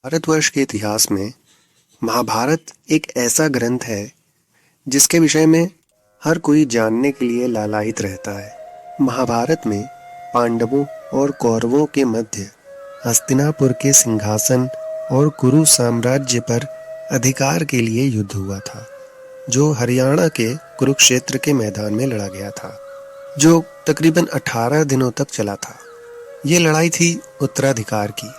भारतवर्ष के इतिहास में महाभारत एक ऐसा ग्रंथ है जिसके विषय में हर कोई जानने के लिए लालायित रहता है। महाभारत में पांडवों और कौरवों के मध्य हस्तिनापुर के सिंहासन और कुरु साम्राज्य पर अधिकार के लिए युद्ध हुआ था, जो हरियाणा के कुरुक्षेत्र के मैदान में लड़ा गया था, जो तकरीबन 18 दिनों तक चला था। ये लड़ाई थी उत्तराधिकार की,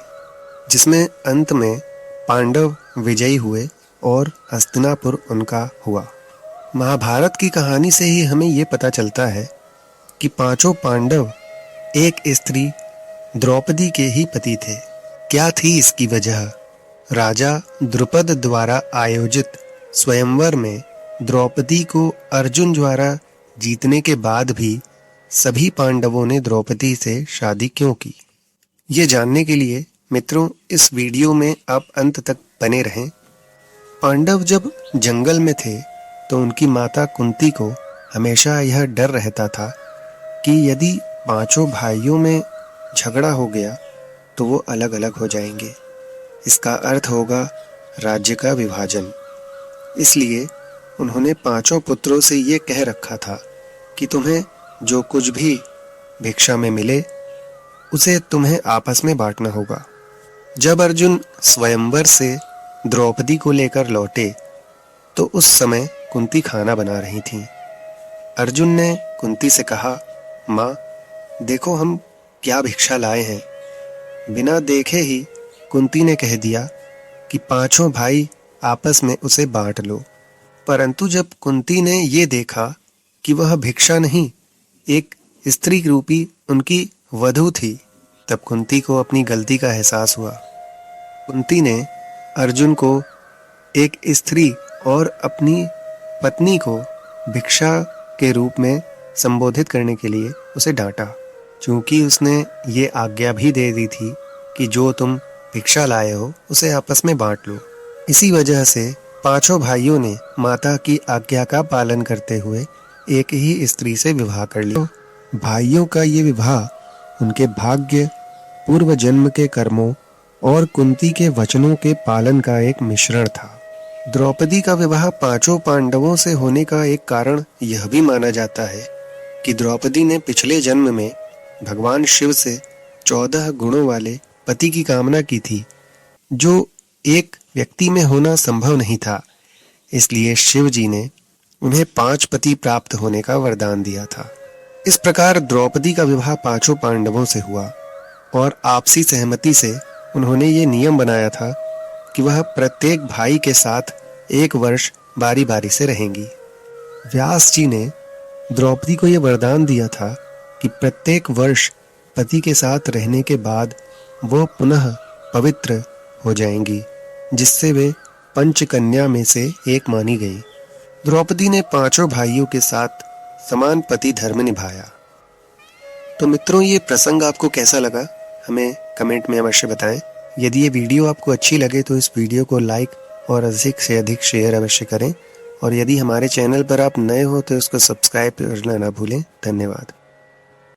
जिसमें अंत में पांडव विजयी हुए और हस्तिनापुर उनका हुआ। महाभारत की कहानी से ही हमें ये पता चलता है कि पांचों पांडव एक स्त्री द्रौपदी के ही पति थे। क्या थी इसकी वजह? राजा द्रुपद द्वारा आयोजित स्वयंवर में द्रौपदी को अर्जुन द्वारा जीतने के बाद भी सभी पांडवों ने द्रौपदी से शादी क्यों की? ये जानने के लिए मित्रों इस वीडियो में आप अंत तक बने रहें। पांडव जब जंगल में थे तो उनकी माता कुंती को हमेशा यह डर रहता था कि यदि पांचों भाइयों में झगड़ा हो गया तो वो अलग अलग हो जाएंगे। इसका अर्थ होगा राज्य का विभाजन। इसलिए उन्होंने पांचों पुत्रों से ये कह रखा था कि तुम्हें जो कुछ भी भिक्षा में मिले उसे तुम्हें आपस में बांटना होगा। जब अर्जुन स्वयंवर से द्रौपदी को लेकर लौटे तो उस समय कुंती खाना बना रही थीं। अर्जुन ने कुंती से कहा, माँ देखो हम क्या भिक्षा लाए हैं। बिना देखे ही कुंती ने कह दिया कि पांचों भाई आपस में उसे बांट लो। परंतु जब कुंती ने ये देखा कि वह भिक्षा नहीं, एक स्त्री रूपी उनकी वधू थी, तब कुंती को अपनी गलती का एहसास हुआ। कुंती ने अर्जुन को एक स्त्री और अपनी पत्नी को भिक्षा के रूप में संबोधित करने के लिए उसे डांटा, क्योंकि उसने ये आज्ञा भी दे दी थी कि जो तुम भिक्षा लाए हो उसे आपस में बांट लो। इसी वजह से पांचों भाइयों ने माता की आज्ञा का पालन करते हुए एक ही स्त्री से विवाह कर लिया। भाइयों का ये विवाह उनके भाग्य, पूर्व जन्म के कर्मों और कुंती के वचनों के पालन का एक मिश्रण था। द्रौपदी का विवाह पांचों पांडवों से होने का एक कारण यह भी माना जाता है कि द्रौपदी ने पिछले जन्म में भगवान शिव से 14 गुणों वाले पति की कामना की थी, जो एक व्यक्ति में होना संभव नहीं था। इसलिए शिव जी ने उन्हें 5 पति प्राप्त होने का वरदान दिया था। इस प्रकार द्रौपदी का विवाह पांचों पांडवों से हुआ और आपसी सहमति से उन्होंने ये नियम बनाया था कि वह प्रत्येक भाई के साथ 1 वर्ष बारी बारी से रहेंगी। व्यास जी ने द्रौपदी को यह वरदान दिया था कि प्रत्येक वर्ष पति के साथ रहने के बाद वो पुनः पवित्र हो जाएंगी, जिससे वे पंचकन्या में से एक मानी गई। द्रौपदी ने पांचों भाइयों के साथ समान पति धर्म निभाया। तो मित्रों ये प्रसंग आपको कैसा लगा हमें कमेंट में अवश्य बताएं। यदि ये वीडियो आपको अच्छी लगे तो इस वीडियो को लाइक और अधिक से अधिक शेयर अवश्य करें, और यदि हमारे चैनल पर आप नए हो तो इसको सब्सक्राइब करना ना भूलें। धन्यवाद।